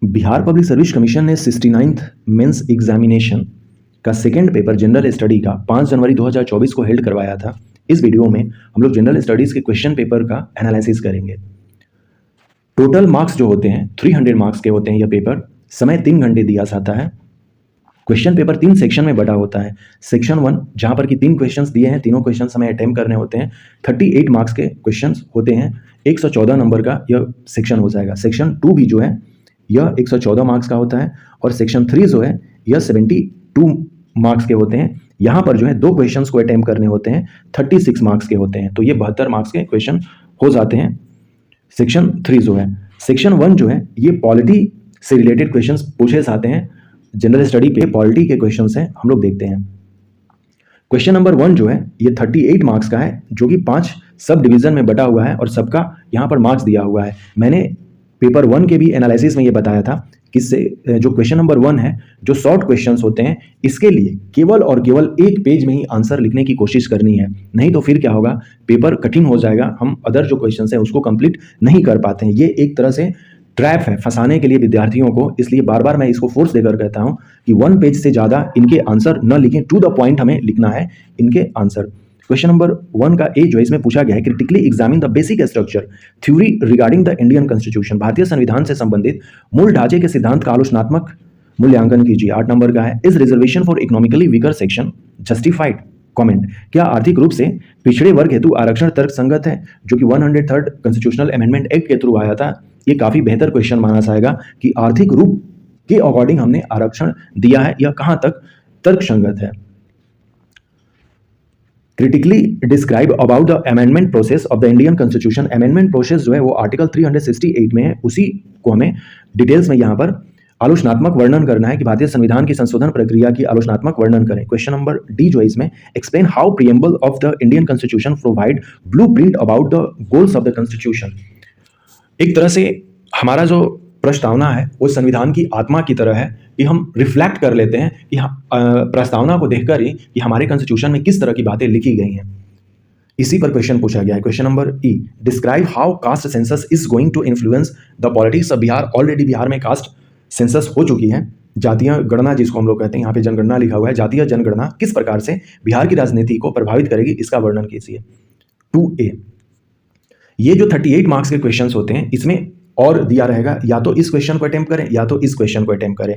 Bihar public service commission ने 69th mains examination का second paper general study का 5 जनवरी 2024 को हेल्ड करवाया था। इस वीडियो में हम लोग जनरल स्टडीज़ के क्वेश्चन पेपर का एनालिसिस करेंगे। टोटल मार्क्स जो होते हैं 300 मार्क्स के होते हैं। यह पेपर समय 3 घंटे दिया जाता है। क्वेश्चन पेपर 3 सेक्शन में बटा होता है। सेक्शन 1 जहाँ पर कि 3 क्वेश्चंस दिए हैं, तीनों क्वेश्चंस हमें अटेम्प्ट करने होते हैं। 38 मार्क्स के क्वेश्चंस होते हैं। 114 नंबर का यह सेक्शन हो जाएगा। सेक्शन 2 भी जो है यह 114 मार्क्स का होता है और सेक्शन 3 जो है यह 72 मार्क्स के होते हैं। यहाँ पर जो है 2 क्वेश्चंस को अटेम्प्ट करने होते हैं, 36 मार्क्स के होते हैं। तो ये 72 मार्क्स के क्वेश्चन हो जाते हैं। सेक्शन 3 जो है, सेक्शन 1 जो है ये पॉलिटी से रिलेटेड क्वेश्चंस पूछे जाते हैं। जनरल स्टडी पे पॉलिटी के क्वेश्चंस हैं, हम लोग देखते हैं। क्वेश्चन नंबर 1 जो है ये 38 मार्क्स का है, जो कि 5 सब डिवीजन में बटा हुआ है और सबका यहाँ पर मार्क्स दिया हुआ है। मैंने पेपर 1 के भी एनालिसिस में ये बताया था कि जो क्वेश्चन नंबर 1 है, जो शॉर्ट क्वेश्चंस होते हैं, इसके लिए केवल और केवल एक पेज में ही आंसर लिखने की कोशिश करनी है। नहीं तो फिर क्या होगा, पेपर कठिन हो जाएगा। हम अदर जो क्वेश्चंस हैं उसको कंप्लीट नहीं कर पाते हैं। ये एक तरह से ट्रैप है फंसाने के लिए विद्यार्थियों को। इसलिए बार बार मैं इसको फोर्स देकर कहता हूं कि 1 पेज से ज़्यादा इनके आंसर न लिखें। टू द पॉइंट हमें लिखना है इनके आंसर। क्वेश्चन नंबर 1 का ए जो इसमें पूछा गया है, critically examine the basic structure theory regarding the Indian constitution. भारतीय संविधान से संबंधित मूल ढांचे के सिद्धांत का आलोचनात्मक मूल्यांकन कीजिए। 8 नंबर का है, is reservation for economically weaker section justified? Comment, क्या आर्थिक रूप से पिछड़े वर्ग हेतु आरक्षण तर्कसंगत है? जो कि 103rd कॉन्स्टिट्यूशनल अमेंडमेंट एक्ट के थ्रू आया था। ये काफी बेहतर क्वेश्चन माना जाएगा कि आर्थिक रूप के अकॉर्डिंग हमने आरक्षण दिया है, यह कहां तक तर्कसंगत है। Critically describe about the amendment process of the Indian constitution. Amendment process जो है वो आर्टिकल 368 में है, उसी को हमें डिटेल्स में यहाँ पर आलोचनात्मक वर्णन करना है कि भारतीय संविधान की संशोधन प्रक्रिया की आलोचनात्मक वर्णन करें। क्वेश्चन नंबर डी जो है इसमें, explain how preamble of the Indian constitution provide blueprint about the goals of the constitution. एक तरह से हमारा जो प्रस्तावना है वो संविधान की आत्मा की तरह है कि हम रिफ्लेक्ट कर लेते हैं कि प्रस्तावना को देखकर ही कि हमारे कॉन्स्टिट्यूशन में किस तरह की बातें लिखी गई हैं। इसी पर क्वेश्चन पूछा गया है। Question number E, describe how caste census is going to influence the politics of Bihar. Already Bihar में कास्ट सेंसस हो चुकी है। जातीय गणना जिसको हम लोग कहते हैं, यहाँ पे जनगणना लिखा हुआ है। जातीय जनगणना किस प्रकार से बिहार की राजनीति को प्रभावित करेगी, इसका वर्णन कीजिए। 2A, ये जो 38 मार्क्स के क्वेश्चंस होते हैं इसमें और दिया रहेगा, या तो इस क्वेश्चन को अटेम्प्ट करें या तो इस क्वेश्चन को अटेम्प्ट करें।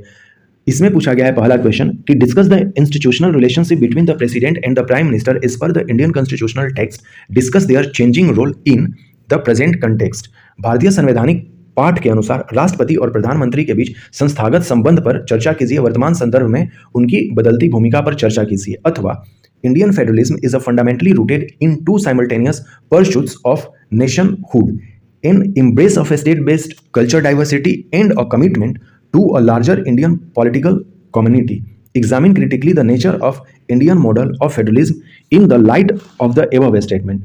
इसमें पूछा गया है पहला क्वेश्चन कि discuss the institutional relationship between the president and the prime minister as per the Indian constitutional text, discuss their changing role in the present context. भारतीय संवैधानिक पाठ के अनुसार राष्ट्रपति और प्रधानमंत्री के बीच संस्थागत संबंध पर चर्चा कीजिए। वर्तमान संदर्भ में उनकी बदलती भूमिका पर चर्चा कीजिए। अथवा Indian federalism is a fundamentally rooted in 2 simultaneous pursuits of nationhood, an embrace of a state-based culture diversity and a commitment to a larger Indian political community. Examine critically the nature of Indian model of federalism in the light of the above statement.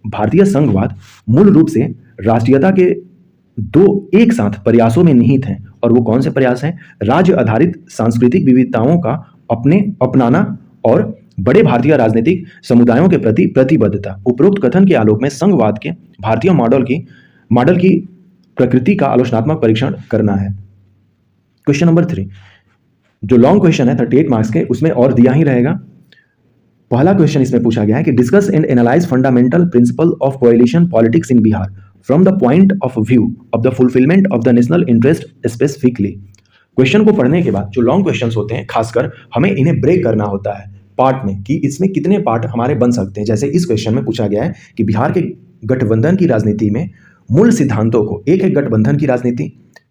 भारतीय संघवाद मूल रूप से राष्ट्रीयता के 2 एक साथ प्रयासों में निहित हैं। और वो कौन से प्रयास हैं? राज्य आधारित सांस्कृतिक विविधताओं का अपनाना और बड़े भारतीय राजनीतिक समुदायों के प्रति प्रतिबद्धता। उपरोक्त कथन के आलोक में संघवाद के भारतीय मॉडल की प्रकृति का आलोचनात्मक परीक्षण करना है। क्वेश्चन नंबर 3 जो लॉन्ग क्वेश्चन है 38 मार्क्स के, उसमें और दिया ही रहेगा। पहला क्वेश्चन इसमें पूछा गया है कि discuss and analyse fundamental principle of coalition politics in Bihar from the point of view of the fulfilment of the national interest specifically. Question को पढ़ने के बाद जो लॉन्ग क्वेश्चंस होते हैं, खासकर हमें इन्हें ब्रेक करना होता है पार्ट में कि इसमें कितने पार्ट हमारे बन सकते हैं। जैसे इस क्वेश्चन में पूछा गया है कि बिहार के गठबंधन की राजनीति में मूल सिद्धांतों को, एक है गठबंधन की राजनीति,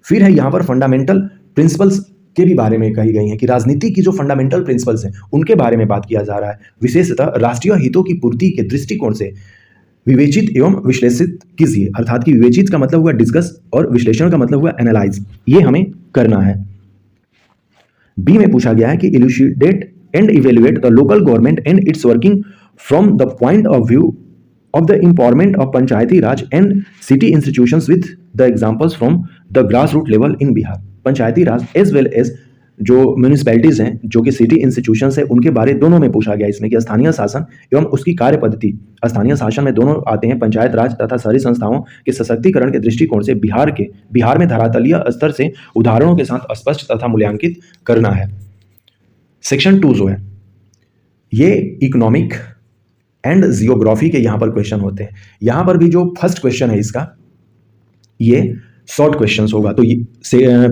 फिर है यहाँ पर फंडामेंटल प्रिंसिपल्स के भी बारे में कही गई है कि राजनीति की जो फंडामेंटल प्रिंसिपल्स हैं उनके बारे में बात किया जा रहा है। विशेषतः राष्ट्रीय हितों की पूर्ति के दृष्टिकोण से विवेचित एवं विश्लेषित कीजिए। अर्थात कि विवेचित का मतलब हुआ डिस्कस और विश्लेषण का मतलब हुआ एनालाइज। ये हमें करना है। बी में पूछा गया है कि elucidate and evaluate the local government and its working from the point of view of the empowerment of Panchayati Raj and city institutions with the examples from the grassroots level in Bihar. Panchayati Raj as well as जो municipalities हैं, जो कि city institutions है, उनके बारे दोनों में पूछा गया इसमें कि स्थानीय शासन एवं उसकी कार्य पद्धति। स्थानीय शासन में दोनों आते हैं, पंचायत राज तथा शहरी संस्थाओं के सशक्तिकरण के दृष्टिकोण से बिहार में धरातलीय स्तर से उदाहरणों के साथ स्पष्ट तथा मूल्यांकित करना है। सेक्शन 2 जो है ये इकोनॉमिक एंड जियोग्राफी के यहाँ पर क्वेश्चन होते हैं। यहाँ पर भी जो फर्स्ट क्वेश्चन है इसका ये शॉर्ट क्वेश्चंस होगा। तो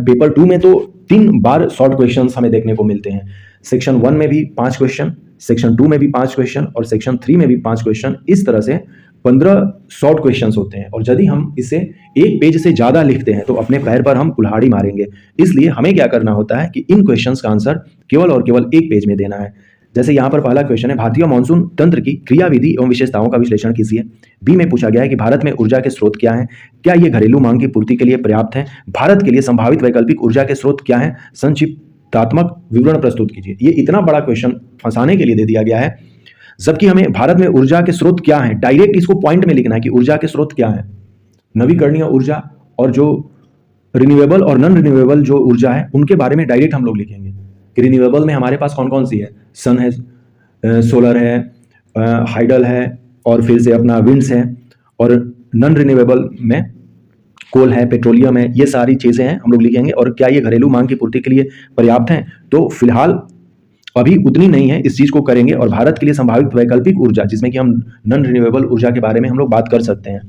पेपर 2 में तो 3 बार शॉर्ट क्वेश्चंस हमें देखने को मिलते हैं। सेक्शन 1 में भी 5 क्वेश्चन, सेक्शन 2 में भी 5 क्वेश्चन और सेक्शन 3 में भी 5 क्वेश्चन। इस तरह से 15 शॉर्ट क्वेश्चंस होते हैं। और यदि हम इसे एक पेज से ज़्यादा लिखते हैं तो अपने पैर पर हम कुल्हाड़ी मारेंगे। इसलिए हमें क्या करना होता है कि इन क्वेश्चंस का आंसर केवल और केवल एक पेज में देना है। जैसे यहाँ पर पहला क्वेश्चन है, भारतीय मानसून तंत्र की क्रियाविधि एवं विशेषताओं का विश्लेषण कीजिए। बी में पूछा गया है कि भारत में ऊर्जा के स्रोत क्या हैं, क्या ये घरेलू मांग की पूर्ति के लिए पर्याप्त हैं, भारत के लिए संभावित वैकल्पिक ऊर्जा के स्रोत क्या हैं, संक्षिप्तात्मक विवरण प्रस्तुत कीजिए। ये इतना बड़ा क्वेश्चन फंसाने के लिए दे दिया गया है, जबकि हमें भारत में ऊर्जा के स्रोत क्या हैं डायरेक्ट इसको पॉइंट में लिखना है कि ऊर्जा के स्रोत क्या हैं। नवीकरणीय ऊर्जा और जो रिन्यूएबल और नॉन रिन्यूएबल जो ऊर्जा है उनके बारे में डायरेक्ट हम लोग लिखेंगे कि रिन्यूएबल में हमारे पास कौन कौन सी है, सन है, सोलर है, हाइडल है और फिर से अपना विंड्स है, और नॉन रिन्यूएबल में कोल है, पेट्रोलियम है। ये सारी चीज़ें हैं हम लोग लिखेंगे। और क्या ये घरेलू मांग की पूर्ति के लिए पर्याप्त हैं, तो फिलहाल अभी उतनी नहीं है, इस चीज़ को करेंगे। और भारत के लिए संभावित वैकल्पिक ऊर्जा जिसमें कि हम नॉन रिन्यूएबल ऊर्जा के बारे में हम लोग बात कर सकते हैं।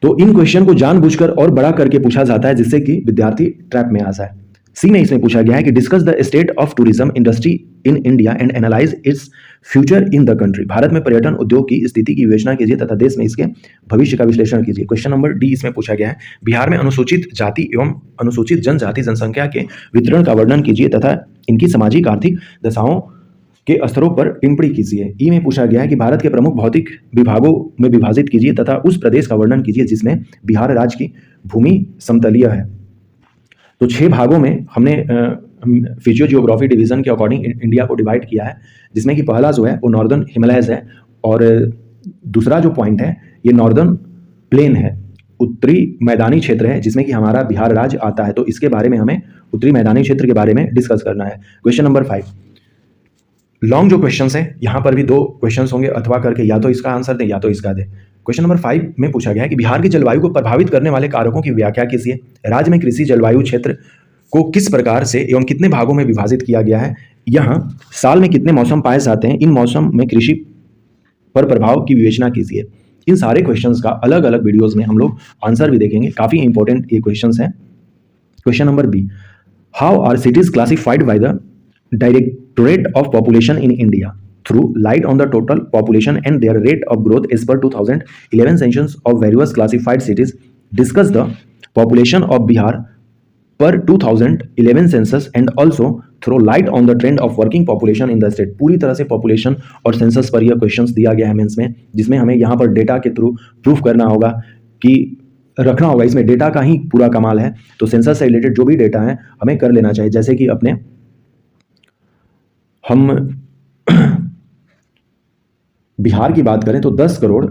तो इन क्वेश्चन को जानबूझकर और बड़ा करके पूछा जाता है जिससे कि विद्यार्थी ट्रैप में आ जाए। सी में इसमें पूछा गया है कि discuss the state of tourism industry in India and analyse its future in the country. Bharat में पर्यटन उद्योग की स्थिति की विवेचना कीजिए तथा देश में इसके भविष्य का विश्लेषण कीजिए। क्वेश्चन नंबर डी इसमें पूछा गया है, बिहार में अनुसूचित जाति एवं अनुसूचित जनजाति जनसंख्या के वितरण का वर्णन कीजिए तथा इनकी सामाजिक आर्थिक दशाओं के स्तरों पर टिप्पणी कीजिए। ई में पूछा गया है कि भारत के प्रमुख भौतिक विभागों में विभाजित कीजिए तथा उस प्रदेश का वर्णन कीजिए जिसमें बिहार राज्य की भूमि समतलीय है। तो 6 भागों में हमने फिजियो जियोग्राफी डिवीजन के अकॉर्डिंग इंडिया को डिवाइड किया है, जिसमें कि पहला जो है वो नॉर्दर्न हिमालयज है और दूसरा जो पॉइंट है ये नॉर्दर्न प्लेन है, उत्तरी मैदानी क्षेत्र है जिसमें कि हमारा बिहार राज्य आता है। तो इसके बारे में हमें उत्तरी मैदानी क्षेत्र के बारे में डिस्कस करना है। क्वेश्चन नंबर 5 लॉन्ग जो क्वेश्चंस हैं यहाँ पर भी 2 क्वेश्चंस होंगे, अथवा करके या तो इसका आंसर दें या तो इसका दें। क्वेश्चन नंबर 5 में पूछा गया है कि बिहार की जलवायु को प्रभावित करने वाले कारकों की व्याख्या कीजिए। राज्य में कृषि जलवायु क्षेत्र को किस प्रकार से एवं कितने भागों में विभाजित किया गया है, यहाँ साल में कितने मौसम पाए जाते हैं, इन मौसम में कृषि पर प्रभाव की विवेचना कीजिए। इन सारे क्वेश्चंस का अलग अलग वीडियोस में हम लोग आंसर भी देखेंगे, काफ़ी इंपॉर्टेंट ये क्वेश्चंस हैं। Question number B, how are cities classified by the directorate of population in India through light on the total population and their rate of growth as per 2011 census of various classified cities. Discuss the population of Bihar per 2011 census and also throw light on the trend of working population in the state. पूरी तरह से population और census पर यह questions दिया गया है mains में, जिसमें हमें यहाँ पर डेटा के थ्रू प्रूफ करना होगा कि रखना होगा, इसमें डेटा का ही पूरा कमाल है। तो सेंसस से रिलेटेड जो भी डेटा है हमें कर लेना चाहिए। जैसे कि अपने हम बिहार की बात करें तो 10 करोड़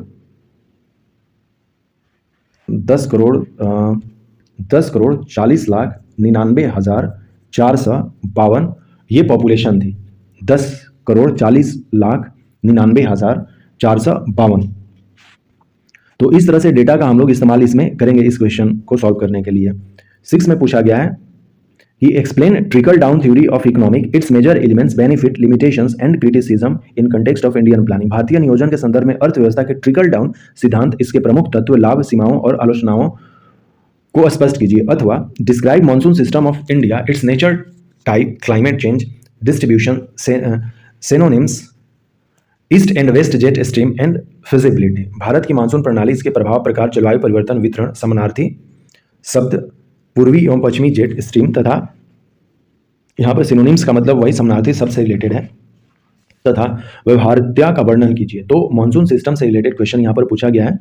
40,99,452 ये पॉपुलेशन थी। 10,40,99,452। तो इस तरह से डेटा का हम लोग इस्तेमाल इसमें करेंगे इस क्वेश्चन को सॉल्व करने के लिए। 6 में पूछा गया है He explained trickle-down theory of economic, its major elements, benefit, limitations, and criticism in context of Indian planning. भारतीय नियोजन के संदर्भ में अर्थव्यवस्था के ट्रिकल डाउन सिद्धांत, इसके प्रमुख तत्व, लाभ, सीमाओं और आलोचनाओं को स्पष्ट कीजिए। अथवा describe monsoon system of India, its nature, type, climate change, distribution, synonyms, east and west jet stream and feasibility. भारत की मानसून प्रणाली, इसके प्रभाव, प्रकार, जलवायु परिवर्तन, वितरण, समानार्थी शब्द, पूर्वी एवं पश्चिमी जेट स्ट्रीम तथा यहाँ पर सिनोनिम्स का मतलब वही समानार्थी शब्द से रिलेटेड है, तथा व्यवहार्यता का वर्णन कीजिए। तो मॉनसून सिस्टम से रिलेटेड क्वेश्चन यहाँ पर पूछा गया है।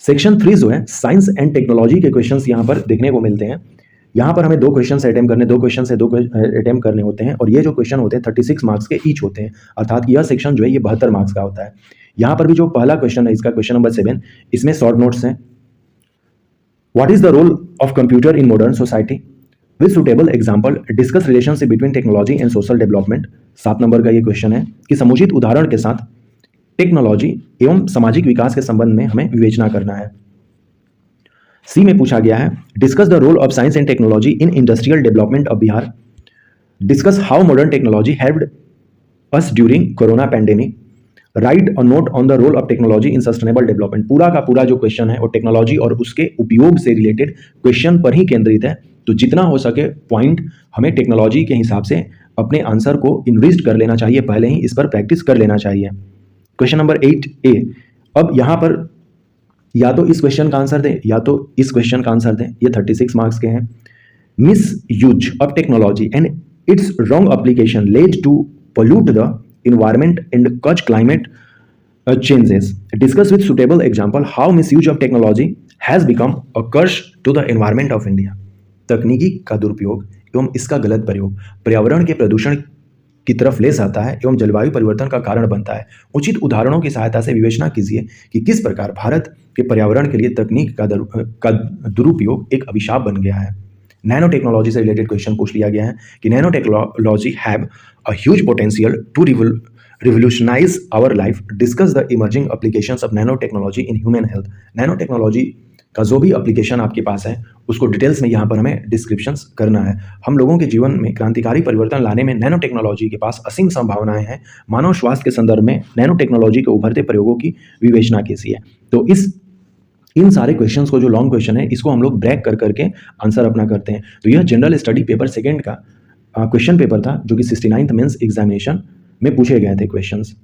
सेक्शन 3 जो है साइंस एंड टेक्नोलॉजी के क्वेश्चंस यहाँ पर देखने को मिलते हैं। यहाँ पर हमें 2 क्वेश्चन अटेम्प्ट करने, 2 क्वेश्चन से 2 अटेम्प्ट करने होते हैं और ये जो क्वेश्चन होते हैं 36 मार्क्स के ईच होते हैं, अर्थात यह सेक्शन जो है ये 72 मार्क्स का होता है। यहाँ पर भी जो पहला क्वेश्चन है इसका क्वेश्चन नंबर 7, इसमें शॉर्ट नोट्स हैं। What is the role of computer in modern society? With suitable example discuss relationship between technology and social development. 7 number का ये क्वेश्चन है कि समुचित उदाहरण के साथ टेक्नोलॉजी एवं सामाजिक विकास के संबंध में हमें विवेचना करना है। सी में पूछा गया है discuss the role of science and technology in industrial development of Bihar. Discuss how modern technology helped us during corona pandemic. Write a note on the role of technology in sustainable development. पूरा का पूरा जो question है वो technology और उसके उपयोग से रिलेटेड क्वेश्चन पर ही केंद्रित है, तो जितना हो सके पॉइंट हमें टेक्नोलॉजी के हिसाब से अपने आंसर को इन्वेस्ट कर लेना चाहिए, पहले ही इस पर प्रैक्टिस कर लेना चाहिए। Question number 8A। अब यहाँ पर या तो इस क्वेश्चन का आंसर दें या तो इस क्वेश्चन का आंसर दें। ये 36 मार्क्स के हैं। Misuse of technology and its wrong application led to pollute the environment and cause climate changes. Discuss with suitable example how misuse of technology has become a curse to the environment of India. तकनीकी का दुरुपयोग एवं इसका गलत प्रयोग पर्यावरण के प्रदूषण की तरफ ले जाता है एवं जलवायु परिवर्तन का कारण बनता है। उचित उदाहरणों की सहायता से विवेचना कीजिए कि किस प्रकार भारत के पर्यावरण के लिए तकनीक का दुरुपयोग एक अभिशाप बन गया है। नैनो टेक्नोलॉजी से रिलेटेड क्वेश्चन पूछ लिया गया है कि nano technology have a huge potential to revolutionise our life. Discuss the emerging applications of nano technology in human health. Nano technology का जो भी एप्लीकेशन आपके पास है उसको डिटेल्स में यहाँ पर हमें डिस्क्रिप्शंस करना है। हम लोगों के जीवन में क्रांतिकारी परिवर्तन लाने में नैनो टेक्नोलॉजी के पास असीम संभावनाएं हैं। मानव स्वास्थ्य के संदर्भ में नैनो टेक्नोलॉजी के उभरते प्रयोगों की विवेचना कीजिए। तो इन सारे क्वेश्चंस को, जो लॉन्ग क्वेश्चन है, इसको हम लोग ब्रेक कर करके आंसर अपना करते हैं। तो यह जनरल स्टडी पेपर सेकंड का क्वेश्चन पेपर था जो कि 69th मेंस एग्जामिनेशन में पूछे गए थे क्वेश्चंस।